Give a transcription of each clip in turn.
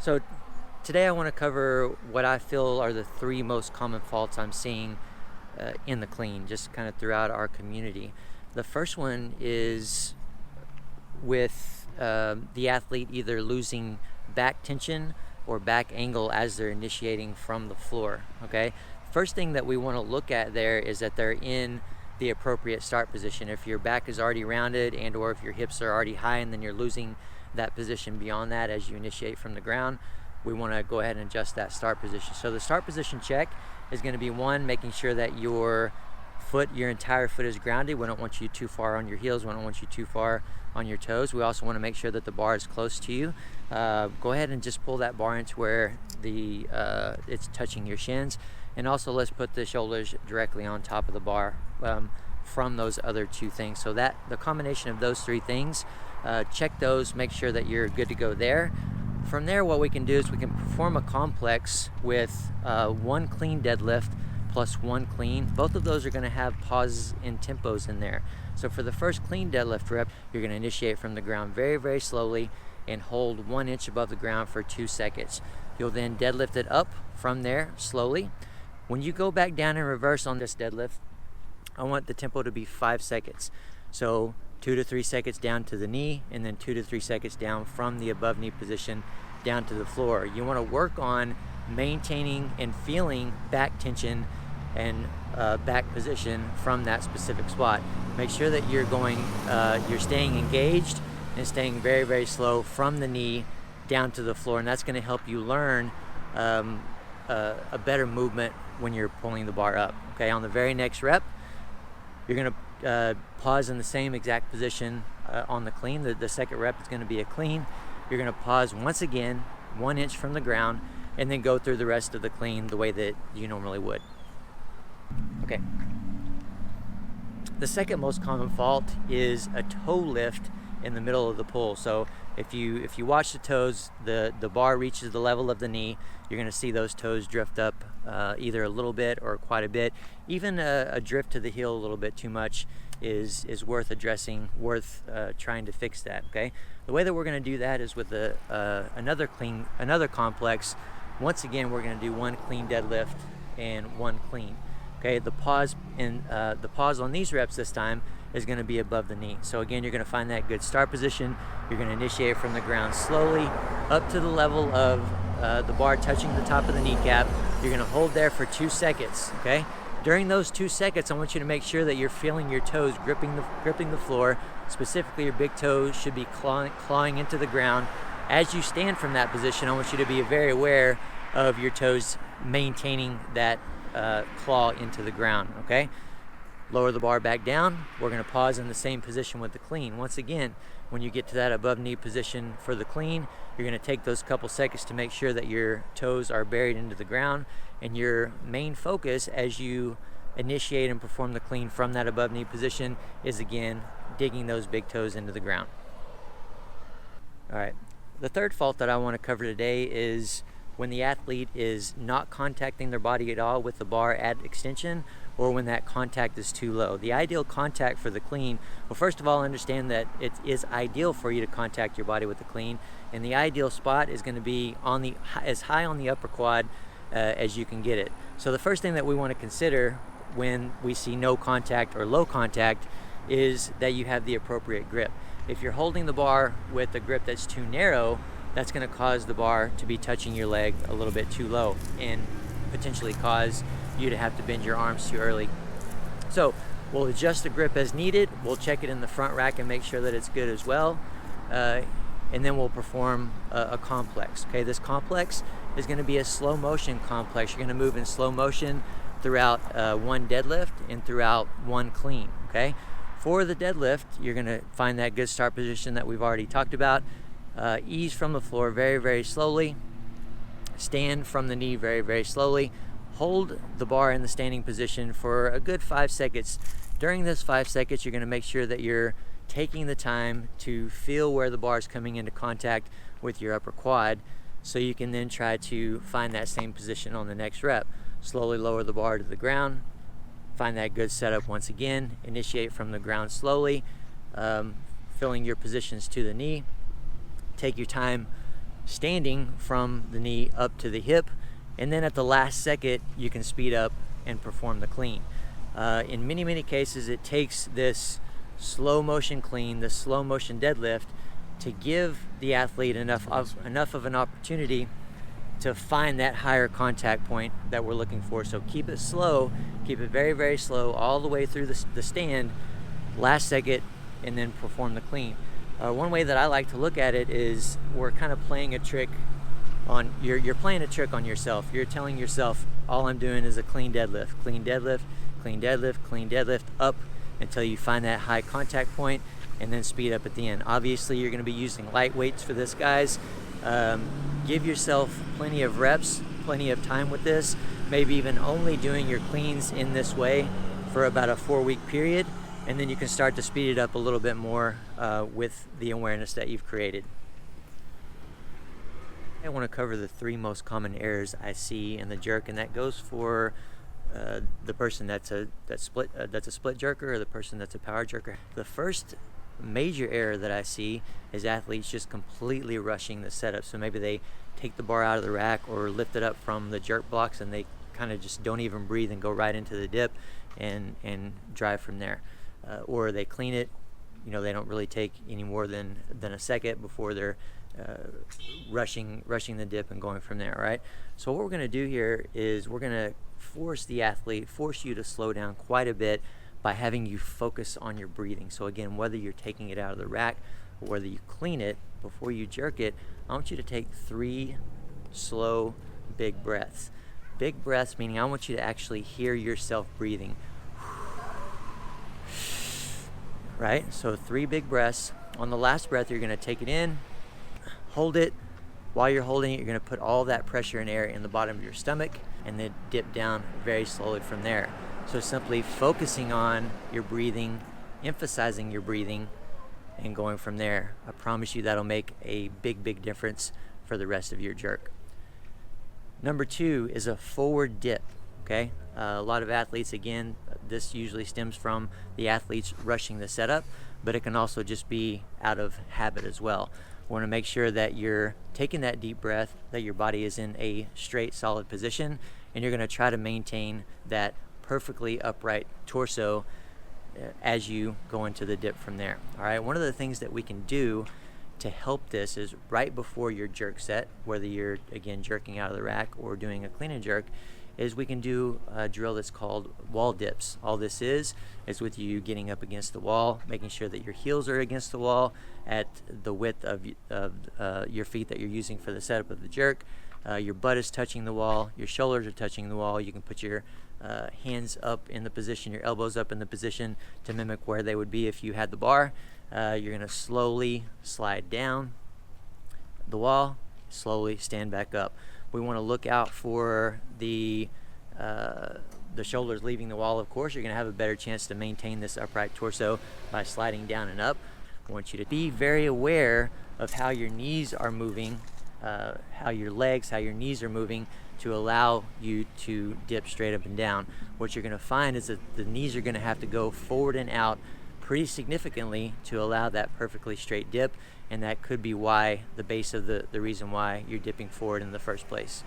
So today I want to cover what I feel are the three most common faults I'm seeing in the clean, just kind of throughout our community. The first one is with the athlete either losing back tension or back angle as they're initiating from the floor. Okay, first thing that we want to look at there is that they're in the appropriate start position. If your back is already rounded and or if your hips are already high and then you're losing that position beyond that as you initiate from the ground, we want to go ahead and adjust that start position. So the start position check is going to be one, making sure that your entire foot is grounded. We don't want you too far on your heels. We don't want you too far on your toes. We also want to make sure that the bar is close to you. Go ahead and just pull that bar into where it's touching your shins. And also let's put the shoulders directly on top of the bar from those other two things. So that the combination of those three things, check those, make sure that you're good to go there. From there, what we can do is we can perform a complex with one clean deadlift plus one clean. Both of those are going to have pauses and tempos in there. So for the first clean deadlift rep, you're going to initiate from the ground very, very slowly and hold 1 inch above the ground for 2 seconds. You'll then deadlift it up from there slowly. When you go back down in reverse on this deadlift, I want the tempo to be 5 seconds. So 2 to 3 seconds down to the knee, and then 2 to 3 seconds down from the above knee position down to the floor. You want to work on maintaining and feeling back tension and back position from that specific spot. Make sure that you're staying engaged and staying very, very slow from the knee down to the floor, and that's going to help you learn a better movement when you're pulling the bar up. Okay, on the very next rep, you're going to pause in the same exact position on the clean. The second rep is going to be a clean. You're going to pause once again 1 inch from the ground and then go through the rest of the clean the way that you normally would. Okay. The second most common fault is a toe lift in the middle of the pull. So if you watch the toes, the bar reaches the level of the knee, you're going to see those toes drift up either a little bit or quite a bit. Even a drift to the heel a little bit too much is worth addressing, trying to fix that. Okay, the way that we're going to do that is with another complex. Once again, we're going to do one clean deadlift and one clean. Okay, the pause on these reps this time is going to be above the knee. So again, you're going to find that good start position. You're going to initiate from the ground slowly up to the level of the bar touching the top of the kneecap. You're going to hold there for 2 seconds. Okay, during those 2 seconds, I want you to make sure that you're feeling your toes gripping the floor. Specifically, your big toes should be clawing into the ground. As you stand from that position, I want you to be very aware of your toes maintaining that claw into the ground. Okay, lower the bar back down. We're going to pause in the same position with the clean. Once again, when you get to that above knee position for the clean, you're going to take those couple seconds to make sure that your toes are buried into the ground, and your main focus as you initiate and perform the clean from that above knee position is again digging those big toes into the ground. All right, the third fault that I want to cover today is when the athlete is not contacting their body at all with the bar at extension, or when that contact is too low. The ideal contact for the clean, well, first of all, understand that it is ideal for you to contact your body with the clean, and the ideal spot is going to be as high on the upper quad as you can get it. So the first thing that we want to consider when we see no contact or low contact is that you have the appropriate grip. If you're holding the bar with a grip that's too narrow, that's going to cause the bar to be touching your leg a little bit too low and potentially cause you to have to bend your arms too early. So we'll adjust the grip as needed. We'll check it in the front rack and make sure that it's good as well. And then we'll perform a complex. Okay, this complex is going to be a slow motion complex. You're going to move in slow motion throughout one deadlift and throughout one clean. Okay, for the deadlift, you're going to find that good start position that we've already talked about. Ease from the floor very, very slowly. Stand from the knee very, very slowly. Hold the bar in the standing position for a good 5 seconds. During this 5 seconds, you're going to make sure that you're taking the time to feel where the bar is coming into contact with your upper quad, so you can then try to find that same position on the next rep. Slowly lower the bar to the ground. Find that good setup once again. Initiate from the ground slowly, filling your positions to the knee. Take your time standing from the knee up to the hip, and then at the last second you can speed up and perform the clean. In many cases, it takes this slow motion clean, this slow motion deadlift, to give the athlete enough of an opportunity to find that higher contact point that we're looking for. So keep it slow, keep it very slow all the way through the stand, last second, and then perform the clean. One way that I like to look at it is we're kind of playing a trick on, you're playing a trick on yourself. You're telling yourself, all I'm doing is a clean deadlift, clean deadlift, clean deadlift, clean deadlift, up until you find that high contact point, and then speed up at the end. Obviously, you're gonna be using light weights for this, guys. Give yourself plenty of reps, plenty of time with this, maybe even only doing your cleans in this way for about a 4-week period, and then you can start to speed it up a little bit more with the awareness that you've created. I want to cover the 3 most common errors I see in the jerk, and that goes for the person that's a split jerker, or the person that's a power jerker. The first major error that I see is athletes just completely rushing the setup. So maybe they take the bar out of the rack or lift it up from the jerk blocks, and they kind of just don't even breathe and go right into the dip and drive from there. Or they clean it, they don't really take any more than a second before they're rushing the dip and going from there, right? So what we're going to do here is we're going to force you to slow down quite a bit by having you focus on your breathing. So again, whether you're taking it out of the rack or whether you clean it before you jerk it, I want you to take 3 slow, big breaths. Big breaths meaning I want you to actually hear yourself breathing. Right? So 3 big breaths. On the last breath, you're going to take it in, hold it. While you're holding it, you're going to put all that pressure and air in the bottom of your stomach, and then dip down very slowly from there. So simply focusing on your breathing, emphasizing your breathing, and going from there. I promise you that'll make a big difference for the rest of your jerk. Number 2 is a forward dip. Okay, a lot of athletes, again, this usually stems from the athletes rushing the setup, but it can also just be out of habit as well. We want to make sure that you're taking that deep breath, that your body is in a straight, solid position, and you're going to try to maintain that perfectly upright torso as you go into the dip from there. All right, one of the things that we can do to help this is right before your jerk set, whether you're, again, jerking out of the rack or doing a clean and jerk, is we can do a drill that's called wall dips. All this is with you getting up against the wall, making sure that your heels are against the wall at the width of your feet that you're using for the setup of the jerk. Your butt is touching the wall, your shoulders are touching the wall. You can put your hands up in the position, your elbows up in the position to mimic where they would be if you had the bar. You're going to slowly slide down the wall, slowly stand back up. We want to look out for the shoulders leaving the wall. Of course, you're going to have a better chance to maintain this upright torso by sliding down and up. I want you to be very aware of how your knees are moving, how your legs, how your knees are moving to allow you to dip straight up and down. What you're going to find is that the knees are going to have to go forward and out pretty significantly to allow that perfectly straight dip, and that could be why the base of the reason why you're dipping forward in the first place.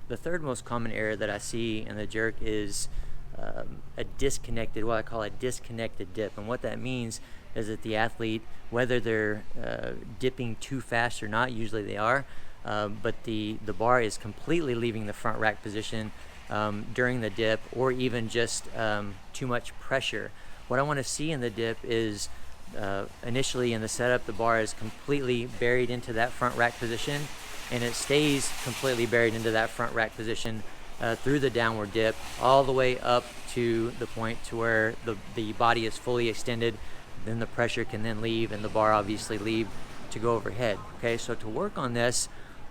The third most common error that I see in the jerk is what I call a disconnected dip. And what that means is that the athlete, whether they're dipping too fast or not, usually they are, but the bar is completely leaving the front rack position during the dip, or even just too much pressure. What I want to see in the dip is initially in the setup, the bar is completely buried into that front rack position, and it stays completely buried into that front rack position through the downward dip, all the way up to the point to where the body is fully extended. Then the pressure can then leave, and the bar obviously leave to go overhead. Okay, so to work on this,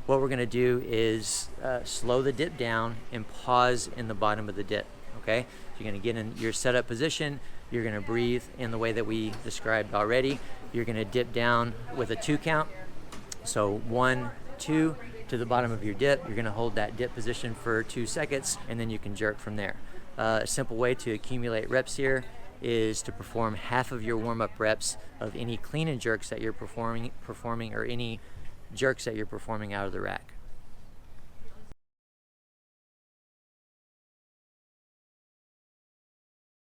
what we're going to do is slow the dip down and pause in the bottom of the dip. Okay, so you're going to get in your setup position. You're going to breathe in the way that we described already. You're going to dip down with a 2 count. So 1, 2 to the bottom of your dip. You're going to hold that dip position for 2 seconds, and then you can jerk from there. A simple way to accumulate reps here is to perform half of your warm-up reps of any clean and jerks that you're performing, or any jerks that you're performing out of the rack.